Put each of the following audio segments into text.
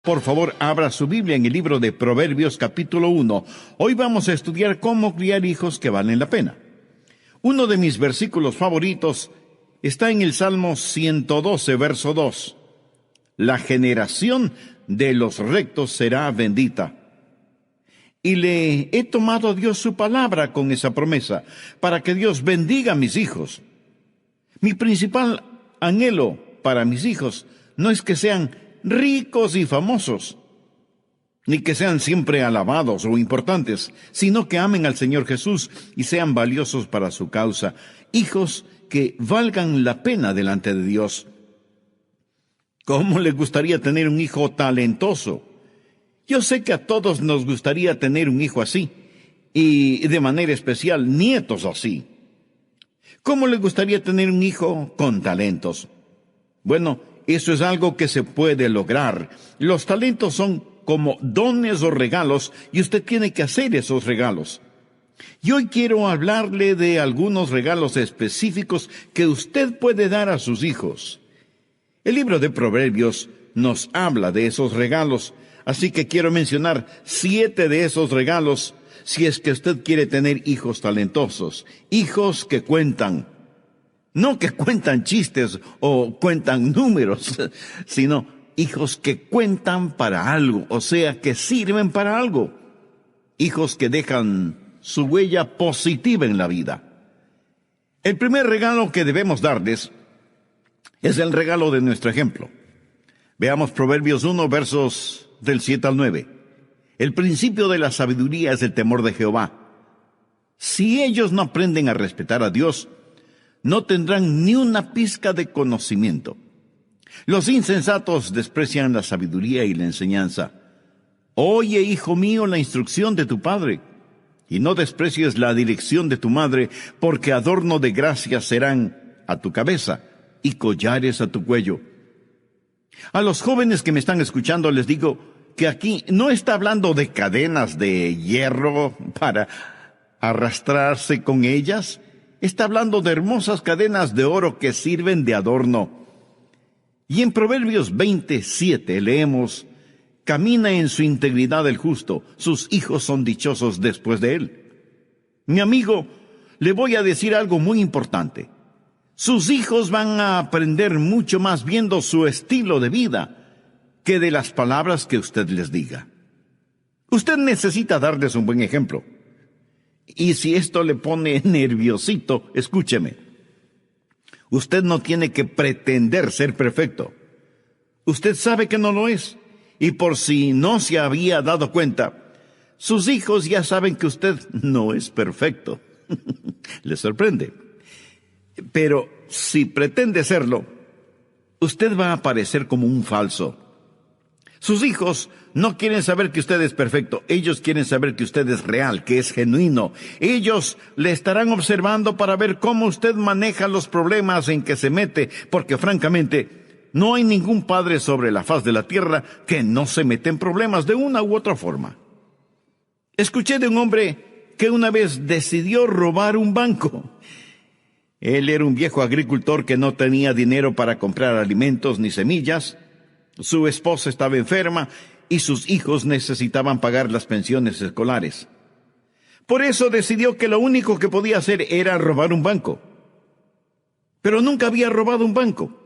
Por favor, abra su Biblia en el libro de Proverbios capítulo 1. Hoy vamos a estudiar cómo criar hijos que valen la pena. Uno de mis versículos favoritos está en el Salmo 112, verso 2. La generación de los rectos será bendita. Y le he tomado a Dios su palabra con esa promesa, para que Dios bendiga a mis hijos. Mi principal anhelo para mis hijos no es que sean ricos y famosos, ni que sean siempre alabados o importantes, sino que amen al Señor Jesús y sean valiosos para su causa, hijos que valgan la pena delante de Dios. ¿Cómo le gustaría tener un hijo talentoso? Yo sé que a todos nos gustaría tener un hijo así, y de manera especial nietos así. ¿Cómo le gustaría tener un hijo con talentos? Bueno, eso es algo que se puede lograr. Los talentos son como dones o regalos, y usted tiene que hacer esos regalos. Y hoy quiero hablarle de algunos regalos específicos que usted puede dar a sus hijos. El libro de Proverbios nos habla de esos regalos, así que quiero mencionar 7 de esos regalos si es que usted quiere tener hijos talentosos, hijos que cuentan. No que cuentan chistes o cuentan números, sino hijos que cuentan para algo, o sea, que sirven para algo. Hijos que dejan su huella positiva en la vida. El primer regalo que debemos darles es el regalo de nuestro ejemplo. Veamos Proverbios 1, versos del 7 al 9. El principio de la sabiduría es el temor de Jehová. Si ellos no aprenden a respetar a Dios, no tendrán ni una pizca de conocimiento. Los insensatos desprecian la sabiduría y la enseñanza. Oye, hijo mío, la instrucción de tu padre, y no desprecies la dirección de tu madre, porque adorno de gracia serán a tu cabeza y collares a tu cuello. A los jóvenes que me están escuchando les digo que aquí no está hablando de cadenas de hierro para arrastrarse con ellas. Está hablando de hermosas cadenas de oro que sirven de adorno. Y en Proverbios 27 leemos: camina en su integridad el justo, sus hijos son dichosos después de él. Mi amigo, le voy a decir algo muy importante. Sus hijos van a aprender mucho más viendo su estilo de vida que de las palabras que usted les diga. Usted necesita darles un buen ejemplo. Y si esto le pone nerviosito, escúcheme. Usted no tiene que pretender ser perfecto. Usted sabe que no lo es. Y por si no se había dado cuenta, sus hijos ya saben que usted no es perfecto. ¿Le sorprende? Pero si pretende serlo, usted va a parecer como un falso. Sus hijos no quieren saber que usted es perfecto. Ellos quieren saber que usted es real, que es genuino. Ellos le estarán observando para ver cómo usted maneja los problemas en que se mete, porque francamente no hay ningún padre sobre la faz de la tierra que no se mete en problemas de una u otra forma. Escuché de un hombre que una vez decidió robar un banco. Él era un viejo agricultor que no tenía dinero para comprar alimentos ni semillas. Su esposa estaba enferma y sus hijos necesitaban pagar las pensiones escolares. Por eso decidió que lo único que podía hacer era robar un banco. Pero nunca había robado un banco.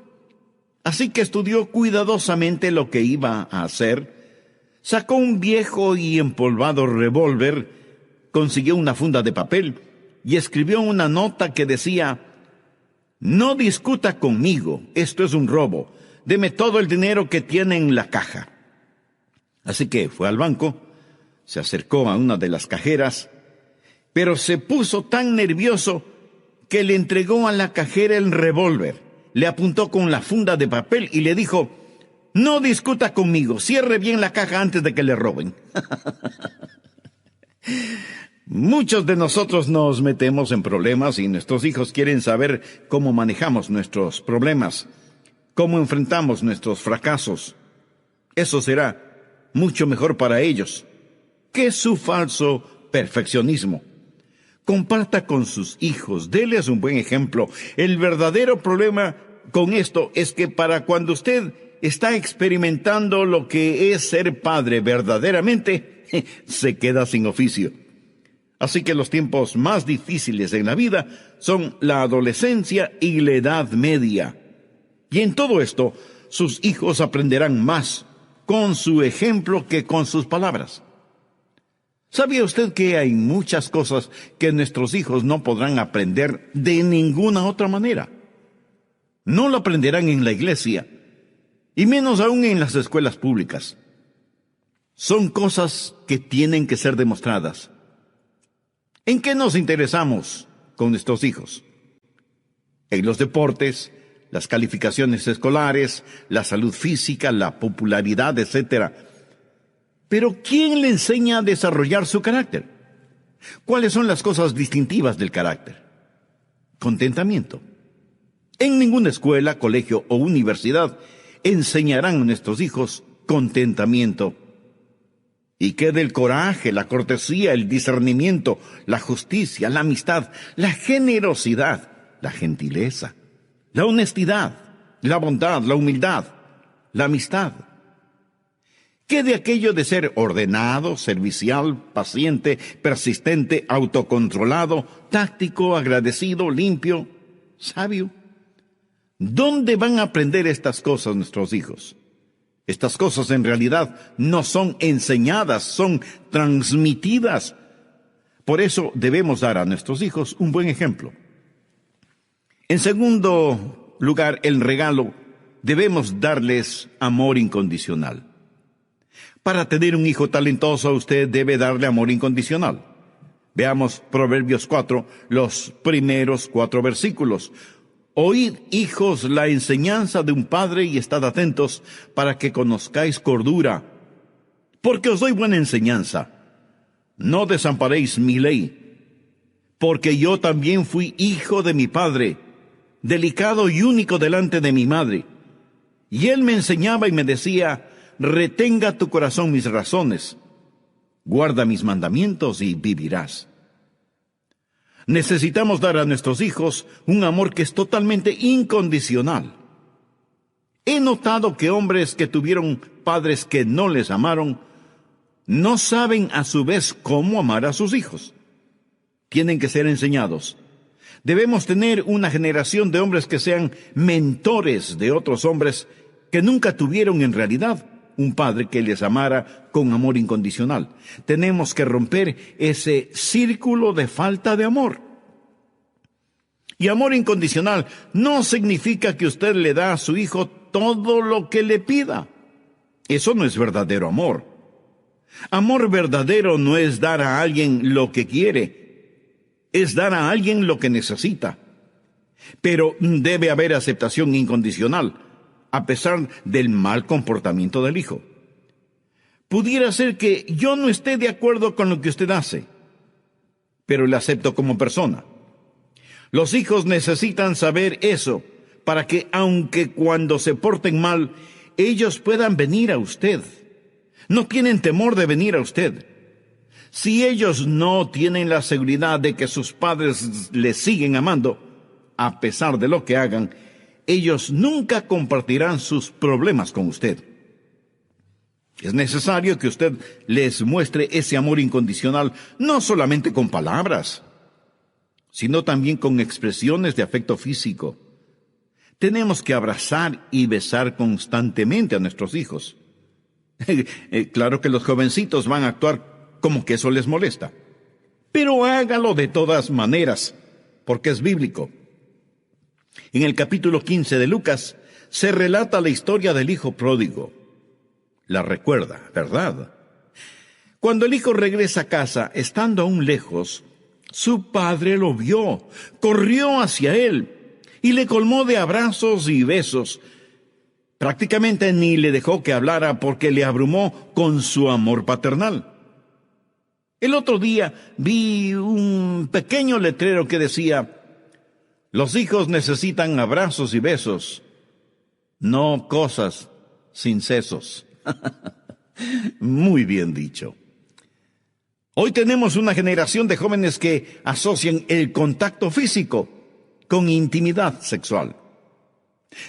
Así que estudió cuidadosamente lo que iba a hacer. Sacó un viejo y empolvado revólver, consiguió una funda de papel y escribió una nota que decía: no discuta conmigo, esto es un robo. Deme todo el dinero que tiene en la caja. Así que fue al banco, se acercó a una de las cajeras, pero se puso tan nervioso que le entregó a la cajera el revólver. Le apuntó con la funda de papel y le dijo: no discuta conmigo, cierre bien la caja antes de que le roben. Muchos de nosotros nos metemos en problemas y nuestros hijos quieren saber cómo manejamos nuestros problemas, cómo enfrentamos nuestros fracasos. Eso será mucho mejor para ellos que su falso perfeccionismo. Comparta con sus hijos, déles un buen ejemplo. El verdadero problema con esto es que para cuando usted está experimentando lo que es ser padre verdaderamente, se queda sin oficio. Así que los tiempos más difíciles en la vida son la adolescencia y la edad media. Y en todo esto, sus hijos aprenderán más con su ejemplo que con sus palabras. ¿Sabía usted que hay muchas cosas que nuestros hijos no podrán aprender de ninguna otra manera? No lo aprenderán en la iglesia, y menos aún en las escuelas públicas. Son cosas que tienen que ser demostradas. ¿En qué nos interesamos con nuestros hijos? En los deportes, las calificaciones escolares, la salud física, la popularidad, etc. Pero ¿quién le enseña a desarrollar su carácter? ¿Cuáles son las cosas distintivas del carácter? Contentamiento. En ninguna escuela, colegio o universidad enseñarán a nuestros hijos contentamiento. ¿Y qué del coraje, la cortesía, el discernimiento, la justicia, la amistad, la generosidad, la gentileza, la honestidad, la bondad, la humildad, la amistad? ¿Qué de aquello de ser ordenado, servicial, paciente, persistente, autocontrolado, táctico, agradecido, limpio, sabio? ¿Dónde van a aprender estas cosas nuestros hijos? Estas cosas en realidad no son enseñadas, son transmitidas. Por eso debemos dar a nuestros hijos un buen ejemplo. En segundo lugar, el regalo, debemos darles amor incondicional. Para tener un hijo talentoso, usted debe darle amor incondicional. Veamos Proverbios 4, los primeros 4 versículos. Oíd, hijos, la enseñanza de un padre y estad atentos para que conozcáis cordura. Porque os doy buena enseñanza. No desamparéis mi ley. Porque yo también fui hijo de mi padre, delicado y único delante de mi madre. Y él me enseñaba y me decía, retenga tu corazón mis razones. Guarda mis mandamientos y vivirás. Necesitamos dar a nuestros hijos un amor que es totalmente incondicional. He notado que hombres que tuvieron padres que no les amaron, no saben a su vez cómo amar a sus hijos. Tienen que ser enseñados. Debemos tener una generación de hombres que sean mentores de otros hombres que nunca tuvieron en realidad un padre que les amara con amor incondicional. Tenemos que romper ese círculo de falta de amor. Y amor incondicional no significa que usted le da a su hijo todo lo que le pida. Eso no es verdadero amor. Amor verdadero no es dar a alguien lo que quiere, es dar a alguien lo que necesita. Pero debe haber aceptación incondicional, a pesar del mal comportamiento del hijo. Pudiera ser que yo no esté de acuerdo con lo que usted hace, pero le acepto como persona. Los hijos necesitan saber eso, para que aunque cuando se porten mal, ellos puedan venir a usted. No tienen temor de venir a usted. Si ellos no tienen la seguridad de que sus padres les siguen amando, a pesar de lo que hagan, ellos nunca compartirán sus problemas con usted. Es necesario que usted les muestre ese amor incondicional, no solamente con palabras, sino también con expresiones de afecto físico. Tenemos que abrazar y besar constantemente a nuestros hijos. Claro que los jovencitos van a actuar como que eso les molesta, pero hágalo de todas maneras, porque es bíblico. En el capítulo 15 de Lucas se relata la historia del hijo pródigo. La recuerda, ¿verdad? Cuando el hijo regresa a casa, estando aún lejos, su padre lo vio, corrió hacia él y le colmó de abrazos y besos. Prácticamente ni le dejó que hablara porque le abrumó con su amor paternal. El otro día vi un pequeño letrero que decía: los hijos necesitan abrazos y besos, no cosas sin sesos. Muy bien dicho. Hoy tenemos una generación de jóvenes que asocian el contacto físico con intimidad sexual.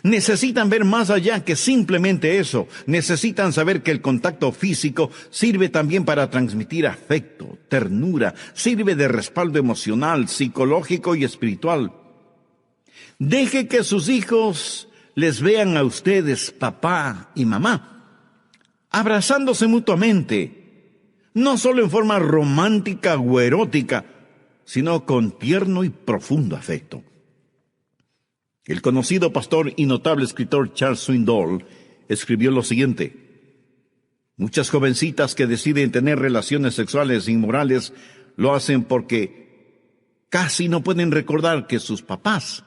Necesitan ver más allá que simplemente eso. Necesitan saber que el contacto físico sirve también para transmitir afecto, ternura, sirve de respaldo emocional, psicológico y espiritual. Deje que sus hijos les vean a ustedes, papá y mamá, abrazándose mutuamente, no solo en forma romántica o erótica, sino con tierno y profundo afecto. El conocido pastor y notable escritor Charles Swindoll escribió lo siguiente: muchas jovencitas que deciden tener relaciones sexuales inmorales lo hacen porque casi no pueden recordar que sus papás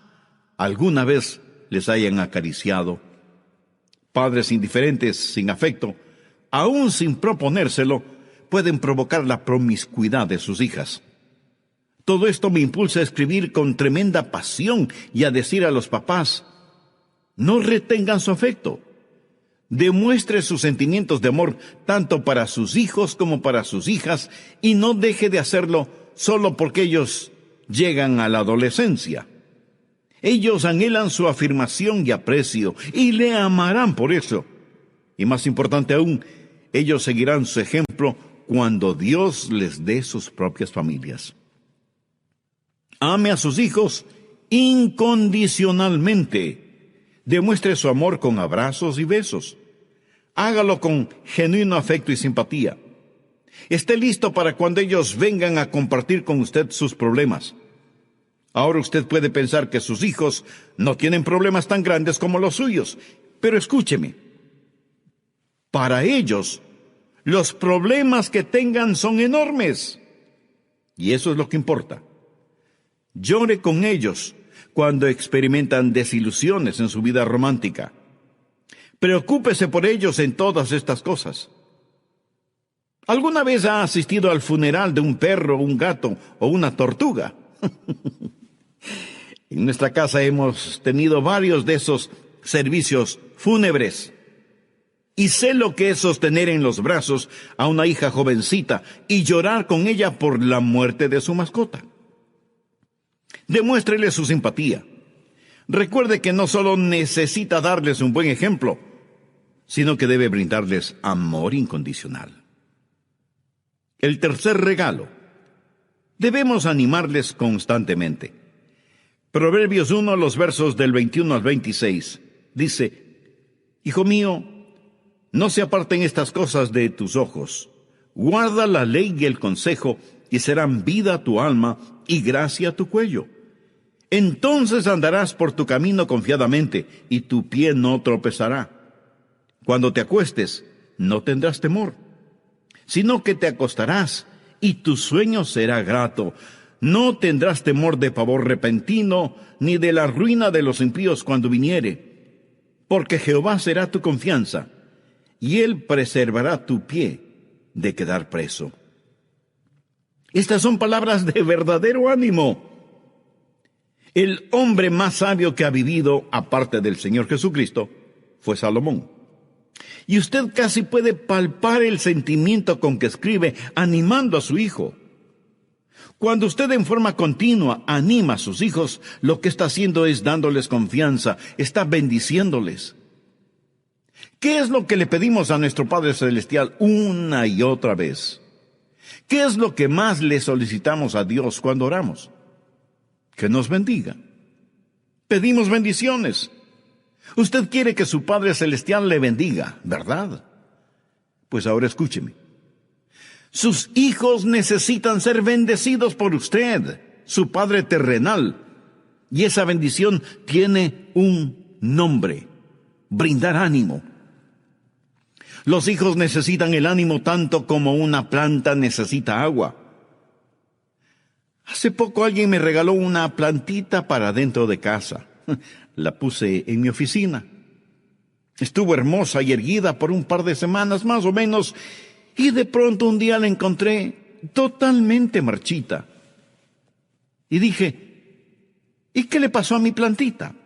alguna vez les hayan acariciado. Padres indiferentes, sin afecto, aún sin proponérselo, pueden provocar la promiscuidad de sus hijas. Todo esto me impulsa a escribir con tremenda pasión y a decir a los papás: no retengan su afecto. Demuestre sus sentimientos de amor tanto para sus hijos como para sus hijas, y no deje de hacerlo solo porque ellos llegan a la adolescencia. Ellos anhelan su afirmación y aprecio, y le amarán por eso. Y más importante aún, ellos seguirán su ejemplo cuando Dios les dé sus propias familias. Ame a sus hijos incondicionalmente. Demuestre su amor con abrazos y besos. Hágalo con genuino afecto y simpatía. Esté listo para cuando ellos vengan a compartir con usted sus problemas. Ahora usted puede pensar que sus hijos no tienen problemas tan grandes como los suyos, pero escúcheme. Para ellos, los problemas que tengan son enormes. Y eso es lo que importa. Llore con ellos cuando experimentan desilusiones en su vida romántica. Preocúpese por ellos en todas estas cosas. ¿Alguna vez ha asistido al funeral de un perro, un gato o una tortuga? En nuestra casa hemos tenido varios de esos servicios fúnebres. Y sé lo que es sostener en los brazos a una hija jovencita y llorar con ella por la muerte de su mascota. Demuéstrele su simpatía. Recuerde que no solo necesita darles un buen ejemplo, sino que debe brindarles amor incondicional. El tercer regalo: debemos animarles constantemente. Proverbios 1, los versos del 21 al 26, dice: Hijo mío, no se aparten estas cosas de tus ojos. Guarda la ley y el consejo, y serán vida a tu alma y gracia a tu cuello. Entonces andarás por tu camino confiadamente, y tu pie no tropezará. Cuando te acuestes, no tendrás temor, sino que te acostarás, y tu sueño será grato. No tendrás temor de pavor repentino, ni de la ruina de los impíos cuando viniere. Porque Jehová será tu confianza, y Él preservará tu pie de quedar preso. Estas son palabras de verdadero ánimo. El hombre más sabio que ha vivido, aparte del Señor Jesucristo, fue Salomón. Y usted casi puede palpar el sentimiento con que escribe, animando a su hijo. Cuando usted en forma continua anima a sus hijos, lo que está haciendo es dándoles confianza, está bendiciéndoles. ¿Qué es lo que le pedimos a nuestro Padre Celestial una y otra vez? ¿Qué es lo que más le solicitamos a Dios cuando oramos? Que nos bendiga. Pedimos bendiciones. Usted quiere que su Padre Celestial le bendiga, ¿verdad? Pues ahora escúcheme. Sus hijos necesitan ser bendecidos por usted, su Padre terrenal. Y esa bendición tiene un nombre: brindar ánimo. Los hijos necesitan el ánimo tanto como una planta necesita agua. Hace poco alguien me regaló una plantita para dentro de casa. La puse en mi oficina. Estuvo hermosa y erguida por un par de semanas más o menos, y de pronto un día la encontré totalmente marchita. Y dije: ¿y qué le pasó a mi plantita?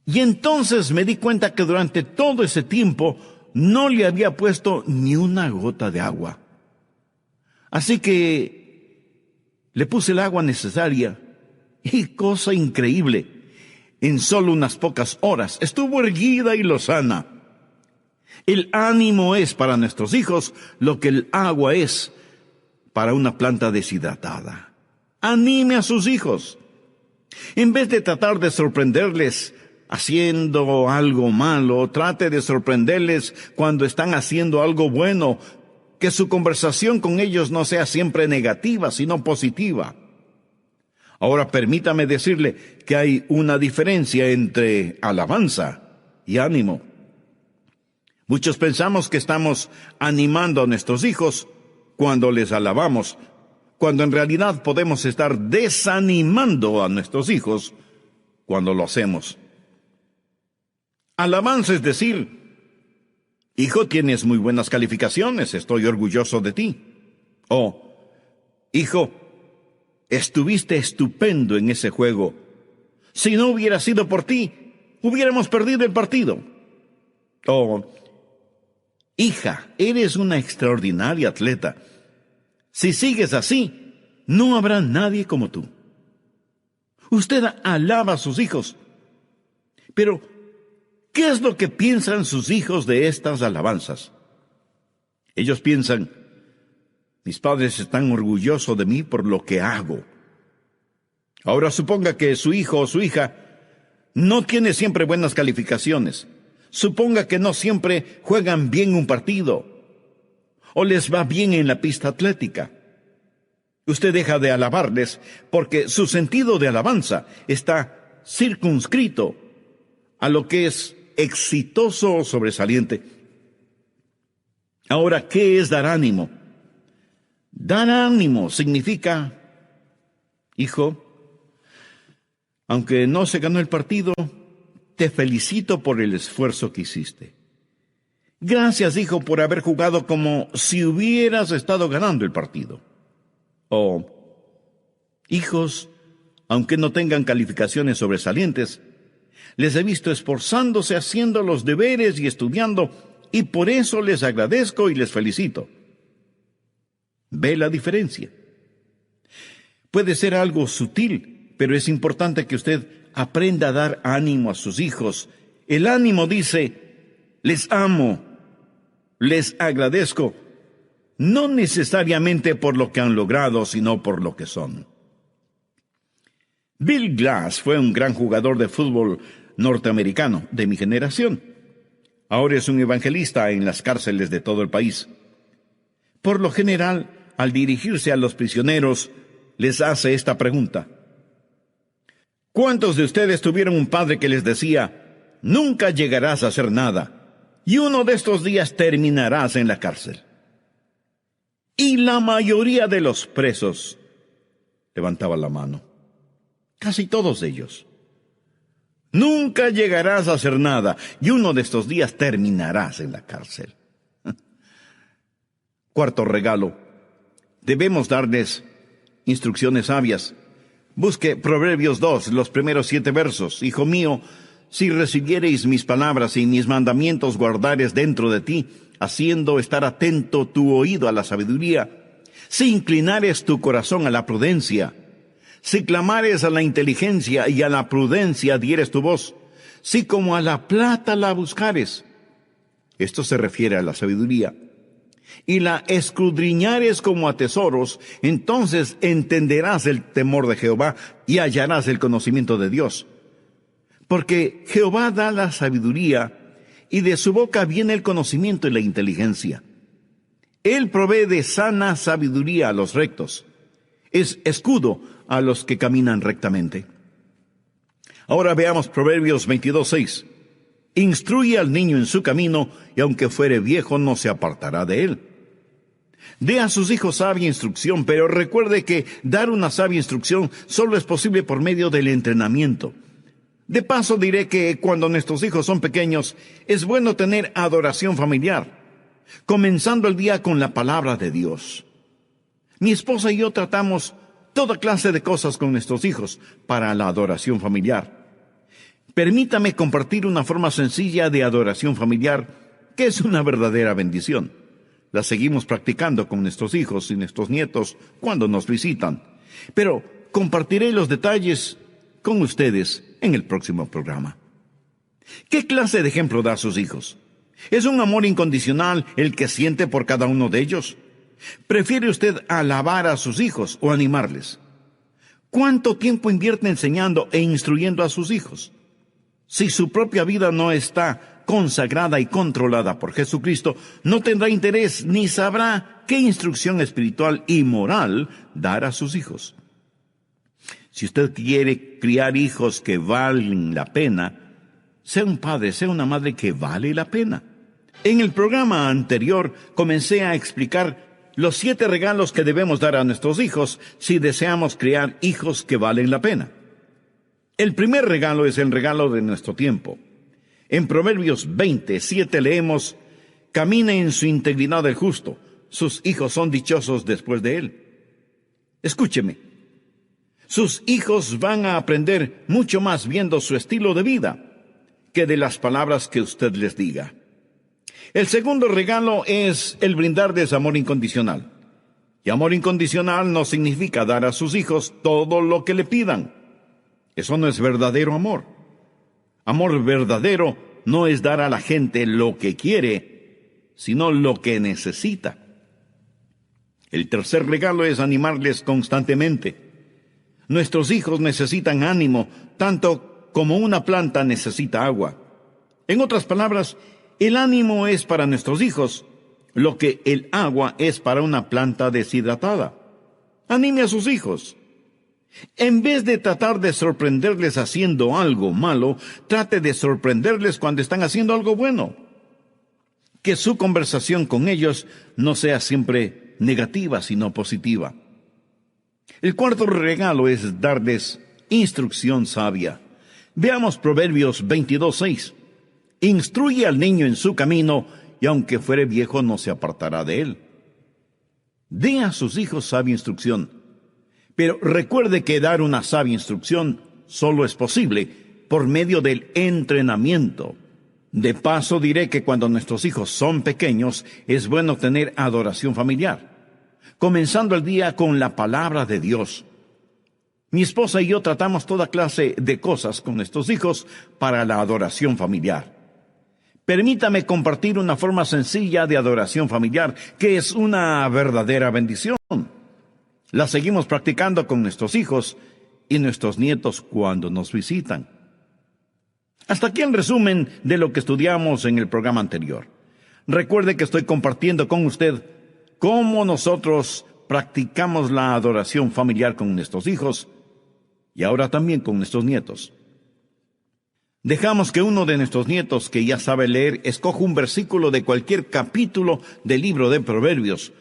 Y entonces me di cuenta que durante todo ese tiempo no le había puesto ni una gota de agua. Así que le puse el agua necesaria, y cosa increíble, en solo unas pocas horas. Estuvo erguida y lozana. El ánimo es para nuestros hijos lo que el agua es para una planta deshidratada. Anime a sus hijos. En vez de tratar de sorprenderles haciendo algo malo, trate de sorprenderles cuando están haciendo algo bueno. Que su conversación con ellos no sea siempre negativa, sino positiva. Ahora permítame decirle que hay una diferencia entre alabanza y ánimo. Muchos pensamos que estamos animando a nuestros hijos cuando les alabamos, cuando en realidad podemos estar desanimando a nuestros hijos cuando lo hacemos. Alabanza es decir: hijo, tienes muy buenas calificaciones, estoy orgulloso de ti. O, hijo, estuviste estupendo en ese juego. Si no hubiera sido por ti, hubiéramos perdido el partido. O, hija, eres una extraordinaria atleta. Si sigues así, no habrá nadie como tú. Usted alaba a sus hijos. Pero, ¿qué es lo que piensan sus hijos de estas alabanzas? Ellos piensan: mis padres están orgullosos de mí por lo que hago. Ahora suponga que su hijo o su hija no tiene siempre buenas calificaciones. Suponga que no siempre juegan bien un partido o les va bien en la pista atlética. Usted deja de alabarles porque su sentido de alabanza está circunscrito a lo que es exitoso o sobresaliente. Ahora, ¿qué es dar ánimo? Dar ánimo significa: hijo, aunque no se ganó el partido, te felicito por el esfuerzo que hiciste. Gracias, hijo, por haber jugado como si hubieras estado ganando el partido. O, hijos, aunque no tengan calificaciones sobresalientes, les he visto esforzándose haciendo los deberes y estudiando, y por eso les agradezco y les felicito. ¿Ve la diferencia? Puede ser algo sutil, pero es importante que usted aprenda a dar ánimo a sus hijos. El ánimo dice: les amo, les agradezco, no necesariamente por lo que han logrado, sino por lo que son. Bill Glass fue un gran jugador de fútbol norteamericano de mi generación. Ahora es un evangelista en las cárceles de todo el país. Por lo general, al dirigirse a los prisioneros, les hace esta pregunta: ¿cuántos de ustedes tuvieron un padre que les decía: nunca llegarás a hacer nada, y uno de estos días terminarás en la cárcel? Y la mayoría de los presos levantaba la mano. Casi todos ellos. Nunca llegarás a hacer nada, y uno de estos días terminarás en la cárcel. Cuarto regalo: debemos darles instrucciones sabias. Busque Proverbios 2, los primeros 7 versos. Hijo mío, si recibiereis mis palabras y mis mandamientos guardares dentro de ti, haciendo estar atento tu oído a la sabiduría, si inclinares tu corazón a la prudencia, si clamares a la inteligencia y a la prudencia dieres tu voz, si como a la plata la buscares. Esto se refiere a la sabiduría. Y la escudriñares como a tesoros, entonces entenderás el temor de Jehová y hallarás el conocimiento de Dios. Porque Jehová da la sabiduría, y de su boca viene el conocimiento y la inteligencia. Él provee de sana sabiduría a los rectos. Es escudo a los que caminan rectamente. Ahora veamos Proverbios 22:6. Instruye al niño en su camino, y aunque fuere viejo, no se apartará de él. Dé a sus hijos sabia instrucción, pero recuerde que dar una sabia instrucción solo es posible por medio del entrenamiento. De paso diré que cuando nuestros hijos son pequeños, es bueno tener adoración familiar, comenzando el día con la palabra de Dios. Mi esposa y yo tratamos toda clase de cosas con nuestros hijos para la adoración familiar. Permítame compartir una forma sencilla de adoración familiar, que es una verdadera bendición. La seguimos practicando con nuestros hijos y nuestros nietos cuando nos visitan. Pero compartiré los detalles con ustedes en el próximo programa. ¿Qué clase de ejemplo da a sus hijos? ¿Es un amor incondicional el que siente por cada uno de ellos? ¿Prefiere usted alabar a sus hijos o animarles? ¿Cuánto tiempo invierte enseñando e instruyendo a sus hijos? Si su propia vida no está consagrada y controlada por Jesucristo, no tendrá interés ni sabrá qué instrucción espiritual y moral dar a sus hijos. Si usted quiere criar hijos que valen la pena, sea un padre, sea una madre que vale la pena. En el programa anterior comencé a explicar los 7 regalos que debemos dar a nuestros hijos si deseamos criar hijos que valen la pena. El primer regalo es el regalo de nuestro tiempo. En Proverbios 20:7 leemos: camina en su integridad el justo, sus hijos son dichosos después de él. Escúcheme, sus hijos van a aprender mucho más viendo su estilo de vida que de las palabras que usted les diga. El segundo regalo es el brindarles amor incondicional. Y amor incondicional no significa dar a sus hijos todo lo que le pidan. Eso no es verdadero amor. Amor verdadero no es dar a la gente lo que quiere, sino lo que necesita. El tercer regalo es animarles constantemente. Nuestros hijos necesitan ánimo, tanto como una planta necesita agua. En otras palabras, el ánimo es para nuestros hijos lo que el agua es para una planta deshidratada. Anime a sus hijos. En vez de tratar de sorprenderles haciendo algo malo, trate de sorprenderles cuando están haciendo algo bueno. Que su conversación con ellos no sea siempre negativa, sino positiva. El cuarto regalo es darles instrucción sabia. Veamos Proverbios 22:6. Instruye al niño en su camino, y aunque fuere viejo no se apartará de él. Dé a sus hijos sabia instrucción. Pero recuerde que dar una sabia instrucción solo es posible por medio del entrenamiento. De paso diré que cuando nuestros hijos son pequeños es bueno tener adoración familiar, comenzando el día con la palabra de Dios. Mi esposa y yo tratamos toda clase de cosas con nuestros hijos para la adoración familiar. Permítame compartir una forma sencilla de adoración familiar, que es una verdadera bendición. La seguimos practicando con nuestros hijos y nuestros nietos cuando nos visitan. Hasta aquí el resumen de lo que estudiamos en el programa anterior. Recuerde que estoy compartiendo con usted cómo nosotros practicamos la adoración familiar con nuestros hijos y ahora también con nuestros nietos. Dejamos que uno de nuestros nietos, que ya sabe leer, escoja un versículo de cualquier capítulo del libro de Proverbios.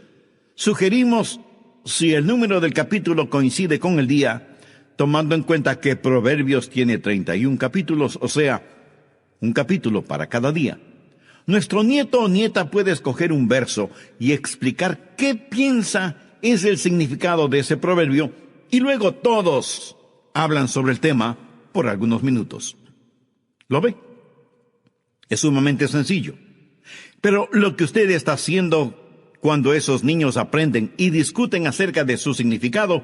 Sugerimos, si el número del capítulo coincide con el día, tomando en cuenta que Proverbios tiene 31 capítulos, o sea, un capítulo para cada día. Nuestro nieto o nieta puede escoger un verso y explicar qué piensa es el significado de ese proverbio, y luego todos hablan sobre el tema por algunos minutos. ¿Lo ve? Es sumamente sencillo. Pero lo que usted está haciendo cuando esos niños aprenden y discuten acerca de su significado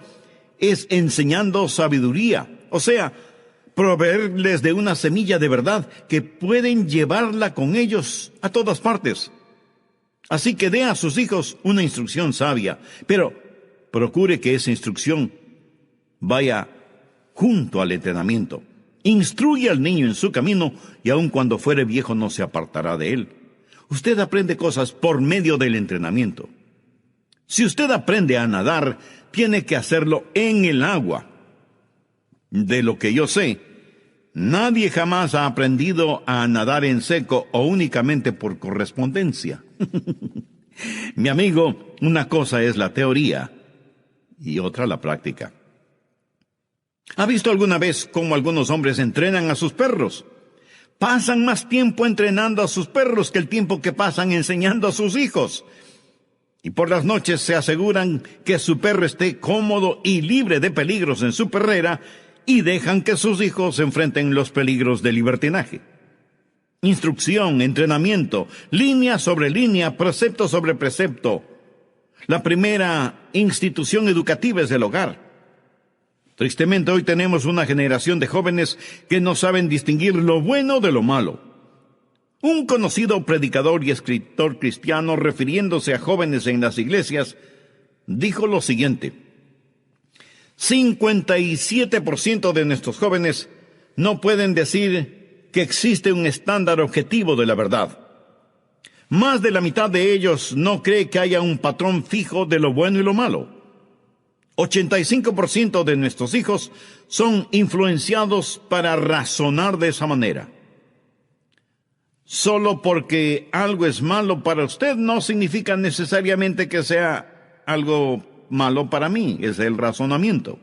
es enseñando sabiduría, o sea, proveerles de una semilla de verdad que pueden llevarla con ellos a todas partes. Así que dé a sus hijos una instrucción sabia, pero procure que esa instrucción vaya junto al entrenamiento. Instruye al niño en su camino, y aun cuando fuere viejo no se apartará de él. Usted aprende cosas por medio del entrenamiento. Si usted aprende a nadar, tiene que hacerlo en el agua. De lo que yo sé, nadie jamás ha aprendido a nadar en seco o únicamente por correspondencia. Mi amigo, una cosa es la teoría y otra la práctica. ¿Ha visto alguna vez cómo algunos hombres entrenan a sus perros? Pasan más tiempo entrenando a sus perros que el tiempo que pasan enseñando a sus hijos. Y por las noches se aseguran que su perro esté cómodo y libre de peligros en su perrera, y dejan que sus hijos enfrenten los peligros del libertinaje. Instrucción, entrenamiento, línea sobre línea, precepto sobre precepto. La primera institución educativa es el hogar. Tristemente, hoy tenemos una generación de jóvenes que no saben distinguir lo bueno de lo malo. Un conocido predicador y escritor cristiano, refiriéndose a jóvenes en las iglesias, dijo lo siguiente: 57% de nuestros jóvenes no pueden decir que existe un estándar objetivo de la verdad. Más de la mitad de ellos no cree que haya un patrón fijo de lo bueno y lo malo. 85% de nuestros hijos son influenciados para razonar de esa manera. Solo porque algo es malo para usted no significa necesariamente que sea algo malo para mí, es el razonamiento.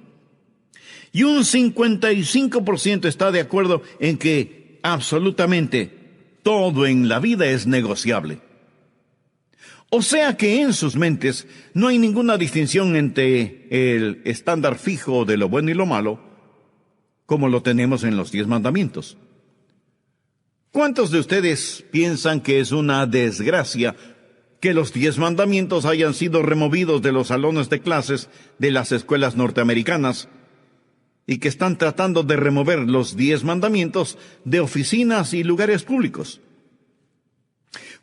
Y un 55% está de acuerdo en que absolutamente todo en la vida es negociable. O sea que en sus mentes no hay ninguna distinción entre el estándar fijo de lo bueno y lo malo, como lo tenemos en los 10 mandamientos. ¿Cuántos de ustedes piensan que es una desgracia que los 10 mandamientos hayan sido removidos de los salones de clases de las escuelas norteamericanas y que están tratando de remover los 10 mandamientos de oficinas y lugares públicos?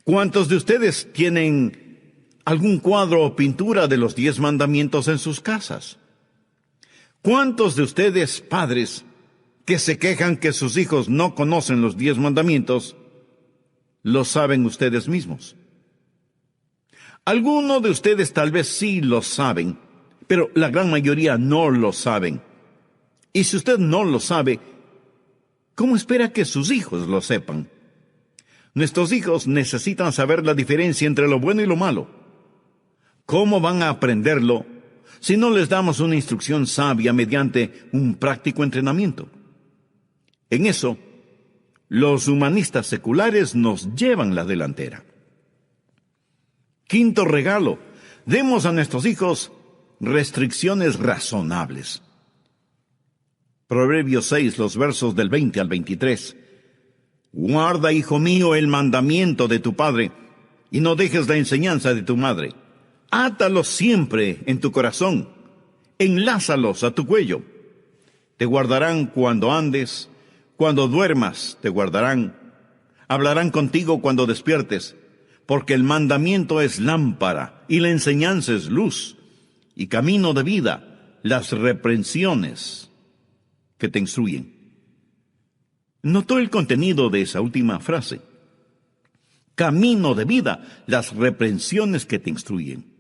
¿Cuántos de ustedes tienen algún cuadro o pintura de los 10 mandamientos en sus casas? ¿Cuántos de ustedes, padres, que se quejan que sus hijos no conocen los 10 mandamientos, lo saben ustedes mismos? Algunos de ustedes tal vez sí lo saben, pero la gran mayoría no lo saben. Y si usted no lo sabe, ¿cómo espera que sus hijos lo sepan? Nuestros hijos necesitan saber la diferencia entre lo bueno y lo malo. ¿Cómo van a aprenderlo si no les damos una instrucción sabia mediante un práctico entrenamiento? En eso, los humanistas seculares nos llevan la delantera. Quinto regalo: demos a nuestros hijos restricciones razonables. Proverbios 6, los versos del 20 al 23. Guarda, hijo mío, el mandamiento de tu padre, y no dejes la enseñanza de tu madre. Átalos siempre en tu corazón, enlázalos a tu cuello. Te guardarán cuando andes, cuando duermas te guardarán. Hablarán contigo cuando despiertes, porque el mandamiento es lámpara, y la enseñanza es luz, y camino de vida, las reprensiones que te instruyen. ¿Notó el contenido de esa última frase? Camino de vida, las reprensiones que te instruyen.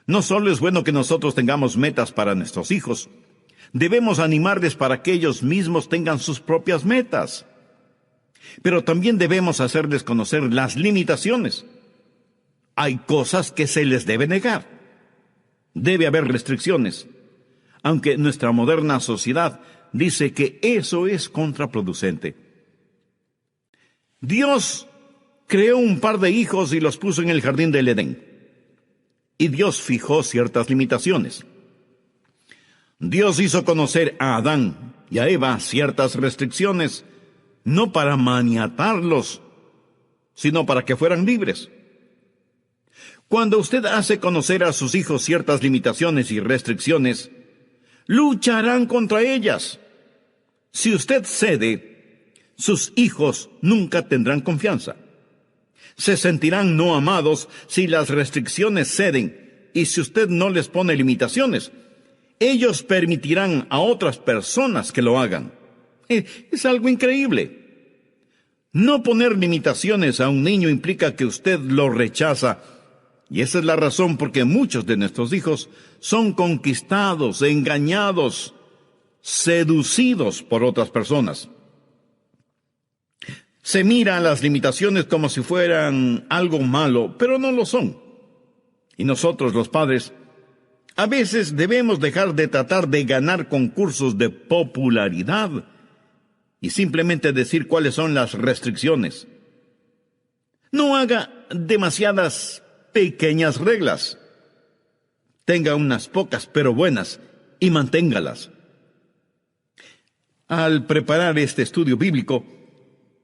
No solo es bueno que nosotros tengamos metas para nuestros hijos, debemos animarles para que ellos mismos tengan sus propias metas. Pero también debemos hacerles conocer las limitaciones. Hay cosas que se les debe negar. Debe haber restricciones, aunque nuestra moderna sociedad dice que eso es contraproducente. Dios creó un par de hijos y los puso en el jardín del Edén. Y Dios fijó ciertas limitaciones. Dios hizo conocer a Adán y a Eva ciertas restricciones, no para maniatarlos, sino para que fueran libres. Cuando usted hace conocer a sus hijos ciertas limitaciones y restricciones, lucharán contra ellas. Si usted cede, sus hijos nunca tendrán confianza. Se sentirán no amados si las restricciones ceden, y si usted no les pone limitaciones, ellos permitirán a otras personas que lo hagan. Es algo increíble. No poner limitaciones a un niño implica que usted lo rechaza, y esa es la razón por que muchos de nuestros hijos son conquistados, engañados, seducidos por otras personas. Se mira a las limitaciones como si fueran algo malo, pero no lo son. Y nosotros, los padres, a veces debemos dejar de tratar de ganar concursos de popularidad y simplemente decir cuáles son las restricciones. No haga demasiadas pequeñas reglas. Tenga unas pocas, pero buenas, y manténgalas. Al preparar este estudio bíblico,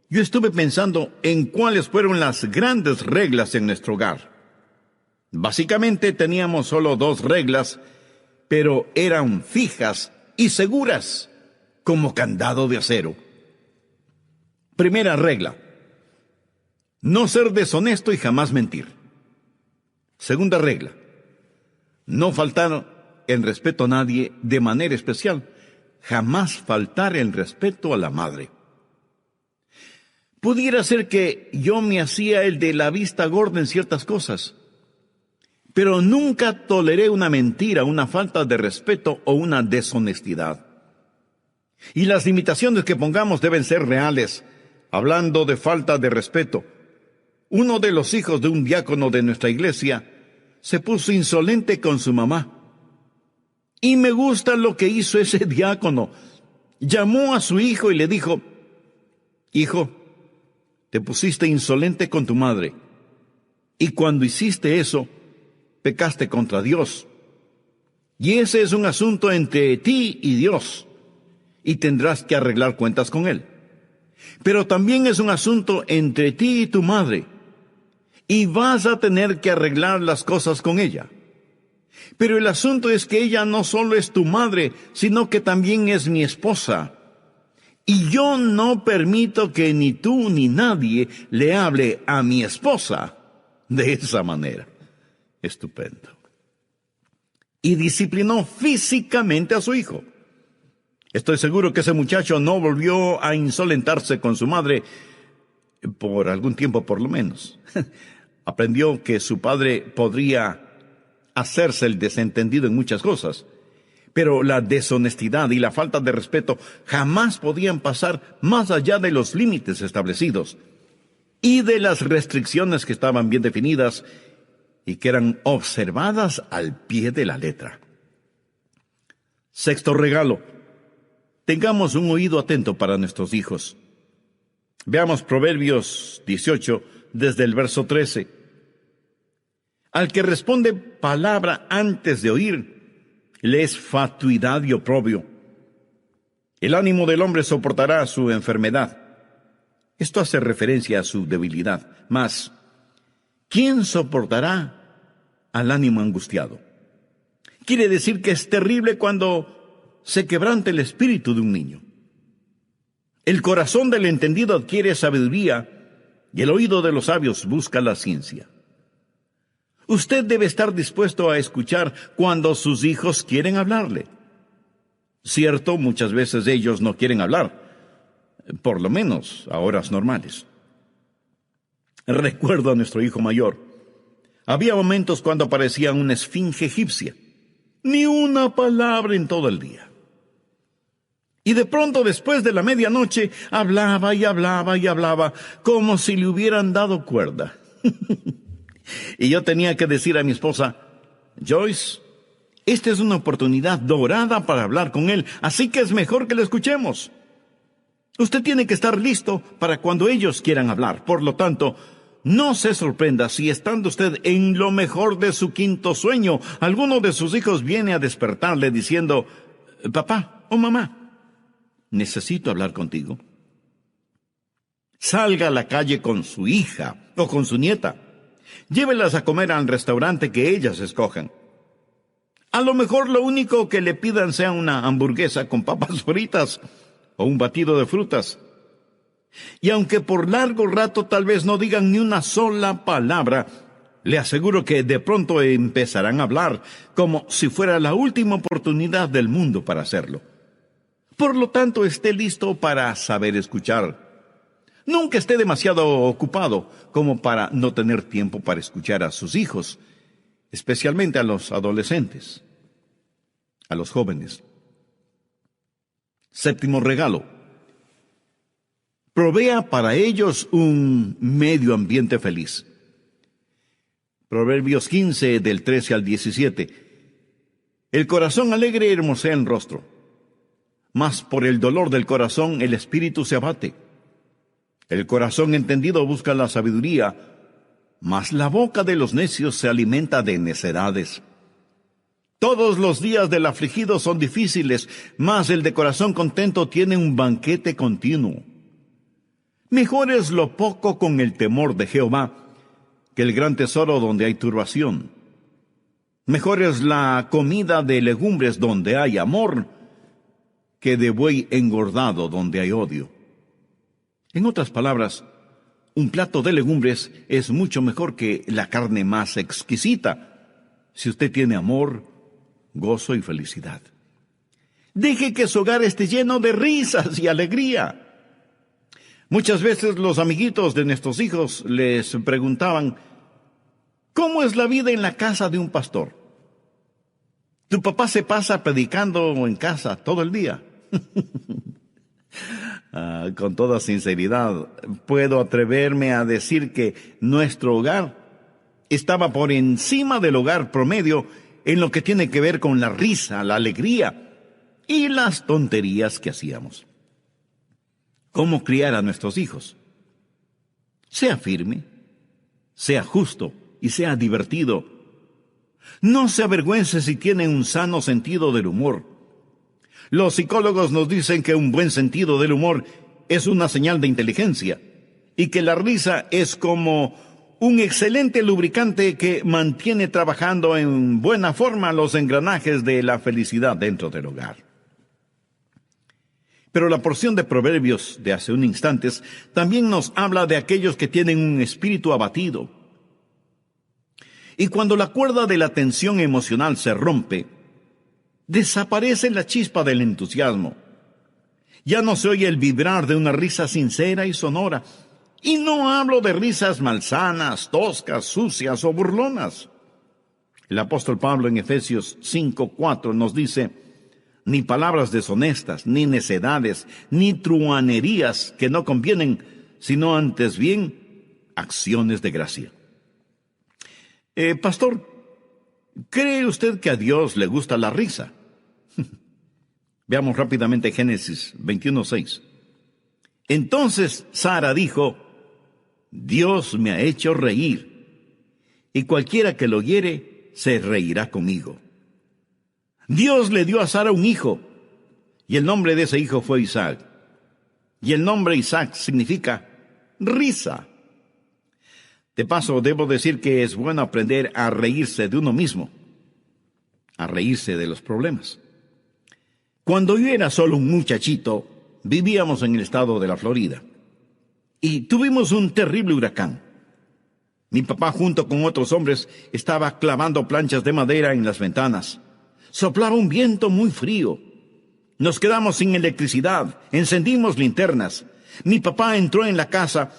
yo estuve pensando en cuáles fueron las grandes reglas en nuestro hogar. Básicamente teníamos solo 2 reglas, pero eran fijas y seguras como candado de acero. Primera regla: no ser deshonesto y jamás mentir. Segunda regla: no faltar el respeto a nadie, de manera especial, jamás faltar el respeto a la madre. Pudiera ser que yo me hacía el de la vista gorda en ciertas cosas, pero nunca toleré una mentira, una falta de respeto o una deshonestidad. Y las limitaciones que pongamos deben ser reales. Hablando de falta de respeto, uno de los hijos de un diácono de nuestra iglesia se puso insolente con su mamá. Y me gusta lo que hizo ese diácono. Llamó a su hijo y le dijo: hijo, te pusiste insolente con tu madre, y cuando hiciste eso, pecaste contra Dios. Y ese es un asunto entre ti y Dios, y tendrás que arreglar cuentas con Él. Pero también es un asunto entre ti y tu madre, y vas a tener que arreglar las cosas con ella. Pero el asunto es que ella no solo es tu madre, sino que también es mi esposa. Y yo no permito que ni tú ni nadie le hable a mi esposa de esa manera. Estupendo. Y disciplinó físicamente a su hijo. Estoy seguro que ese muchacho no volvió a insolentarse con su madre por algún tiempo, por lo menos. Aprendió que su padre podría hacerse el desentendido en muchas cosas, pero la deshonestidad y la falta de respeto jamás podían pasar más allá de los límites establecidos y de las restricciones que estaban bien definidas y que eran observadas al pie de la letra. Sexto regalo: tengamos un oído atento para nuestros hijos. Veamos Proverbios 18, desde el verso 13. Al que responde palabra antes de oír, le es fatuidad y oprobio. El ánimo del hombre soportará su enfermedad. Esto hace referencia a su debilidad. Mas, ¿quién soportará al ánimo angustiado? Quiere decir que es terrible cuando se quebranta el espíritu de un niño. El corazón del entendido adquiere sabiduría y el oído de los sabios busca la ciencia. Usted debe estar dispuesto a escuchar cuando sus hijos quieren hablarle. Cierto, muchas veces ellos no quieren hablar, por lo menos a horas normales. Recuerdo a nuestro hijo mayor. Había momentos cuando parecía una esfinge egipcia. Ni una palabra en todo el día. Y de pronto, después de la medianoche, hablaba y hablaba y hablaba, como si le hubieran dado cuerda. Y yo tenía que decir a mi esposa: Joyce, esta es una oportunidad dorada para hablar con él, así que es mejor que lo escuchemos. Usted tiene que estar listo para cuando ellos quieran hablar. Por lo tanto, no se sorprenda si, estando usted en lo mejor de su quinto sueño, alguno de sus hijos viene a despertarle diciendo: papá o mamá, necesito hablar contigo. Salga a la calle con su hija o con su nieta. Llévelas a comer al restaurante que ellas escojan. A lo mejor lo único que le pidan sea una hamburguesa con papas fritas o un batido de frutas. Y aunque por largo rato tal vez no digan ni una sola palabra, le aseguro que de pronto empezarán a hablar como si fuera la última oportunidad del mundo para hacerlo. Por lo tanto, esté listo para saber escuchar. Nunca esté demasiado ocupado como para no tener tiempo para escuchar a sus hijos, especialmente a los adolescentes, a los jóvenes. Séptimo regalo: provea para ellos un medio ambiente feliz. Proverbios 15, del 13 al 17. El corazón alegre hermosea el rostro, mas por el dolor del corazón el espíritu se abate. El corazón entendido busca la sabiduría, mas la boca de los necios se alimenta de necedades. Todos los días del afligido son difíciles, mas el de corazón contento tiene un banquete continuo. Mejor es lo poco con el temor de Jehová que el gran tesoro donde hay turbación. Mejor es la comida de legumbres donde hay amor que de buey engordado donde hay odio. En otras palabras, un plato de legumbres es mucho mejor que la carne más exquisita, si usted tiene amor, gozo y felicidad. Deje que su hogar esté lleno de risas y alegría. Muchas veces los amiguitos de nuestros hijos les preguntaban, ¿cómo es la vida en la casa de un pastor? ¿Tu papá se pasa predicando en casa todo el día? Con toda sinceridad, puedo atreverme a decir que nuestro hogar estaba por encima del hogar promedio en lo que tiene que ver con la risa, la alegría y las tonterías que hacíamos. ¿Cómo criar a nuestros hijos? Sea firme, sea justo y sea divertido. No se avergüence si tiene un sano sentido del humor. Los psicólogos nos dicen que un buen sentido del humor es una señal de inteligencia y que la risa es como un excelente lubricante que mantiene trabajando en buena forma los engranajes de la felicidad dentro del hogar. Pero la porción de Proverbios de hace un instante también nos habla de aquellos que tienen un espíritu abatido. Y cuando la cuerda de la tensión emocional se rompe, desaparece la chispa del entusiasmo. Ya no se oye el vibrar de una risa sincera y sonora. Y no hablo de risas malsanas, toscas, sucias o burlonas. El apóstol Pablo en Efesios 5:4 nos dice, ni palabras deshonestas, ni necedades, ni truhanerías que no convienen, sino antes bien acciones de gracia. Pastor, ¿cree usted que a Dios le gusta la risa? Veamos rápidamente Génesis 21:6. Entonces Sara dijo, Dios me ha hecho reír, y cualquiera que lo oyere se reirá conmigo. Dios le dio a Sara un hijo, y el nombre de ese hijo fue Isaac. Y el nombre Isaac significa risa. De paso, debo decir que es bueno aprender a reírse de uno mismo, a reírse de los problemas. Cuando yo era solo un muchachito, vivíamos en el estado de la Florida, y tuvimos un terrible huracán. Mi papá, junto con otros hombres, estaba clavando planchas de madera en las ventanas. Soplaba un viento muy frío. Nos quedamos sin electricidad, encendimos linternas. Mi papá entró en la casa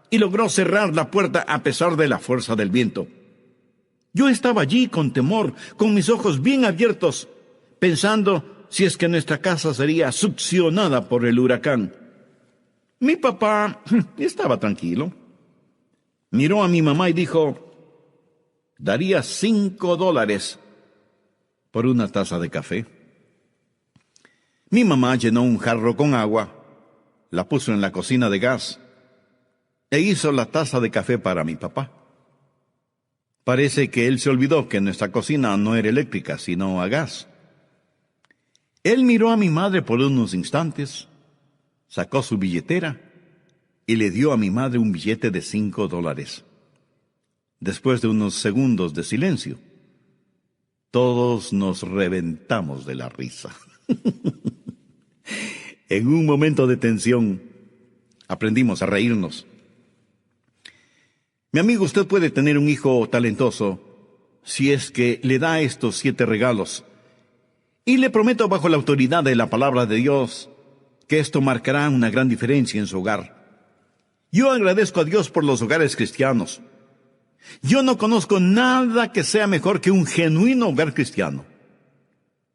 y logró cerrar la puerta a pesar de la fuerza del viento. Yo estaba allí con temor, con mis ojos bien abiertos, pensando si es que nuestra casa sería succionada por el huracán. Mi papá estaba tranquilo. Miró a mi mamá y dijo, daría $5 por una taza de café. Mi mamá llenó un jarro con agua, la puso en la cocina de gas e hizo la taza de café para mi papá. Parece que él se olvidó que nuestra cocina no era eléctrica, sino a gas. Él miró a mi madre por unos instantes, sacó su billetera y le dio a mi madre un billete de $5. Después de unos segundos de silencio, todos nos reventamos de la risa. En un momento de tensión, aprendimos a reírnos. Mi amigo, usted puede tener un hijo talentoso si es que le da estos 7 regalos. Y le prometo bajo la autoridad de la palabra de Dios que esto marcará una gran diferencia en su hogar. Yo agradezco a Dios por los hogares cristianos. Yo no conozco nada que sea mejor que un genuino hogar cristiano.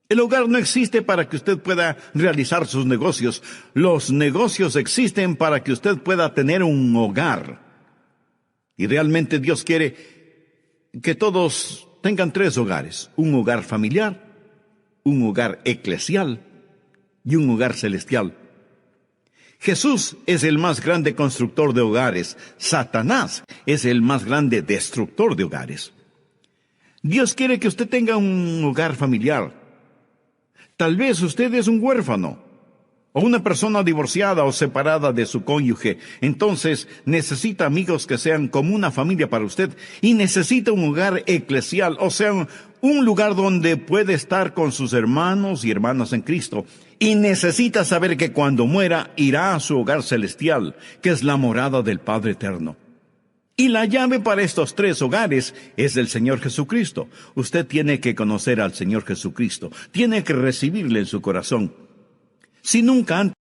El hogar no existe para que usted pueda realizar sus negocios. Los negocios existen para que usted pueda tener un hogar. Y realmente Dios quiere que todos tengan 3 hogares. Un hogar familiar, un hogar eclesial y un hogar celestial. Jesús es el más grande constructor de hogares. Satanás es el más grande destructor de hogares. Dios quiere que usted tenga un hogar familiar. Tal vez usted es un huérfano, o una persona divorciada o separada de su cónyuge. Entonces necesita amigos que sean como una familia para usted, y necesita un hogar eclesial, o sea, un lugar donde puede estar con sus hermanos y hermanas en Cristo, Y necesita saber que cuando muera irá a su hogar celestial, que es la morada del Padre Eterno. Y la llave para estos 3 hogares es el Señor Jesucristo. Usted tiene que conocer al Señor Jesucristo. Tiene que recibirle en su corazón. Si nunca antes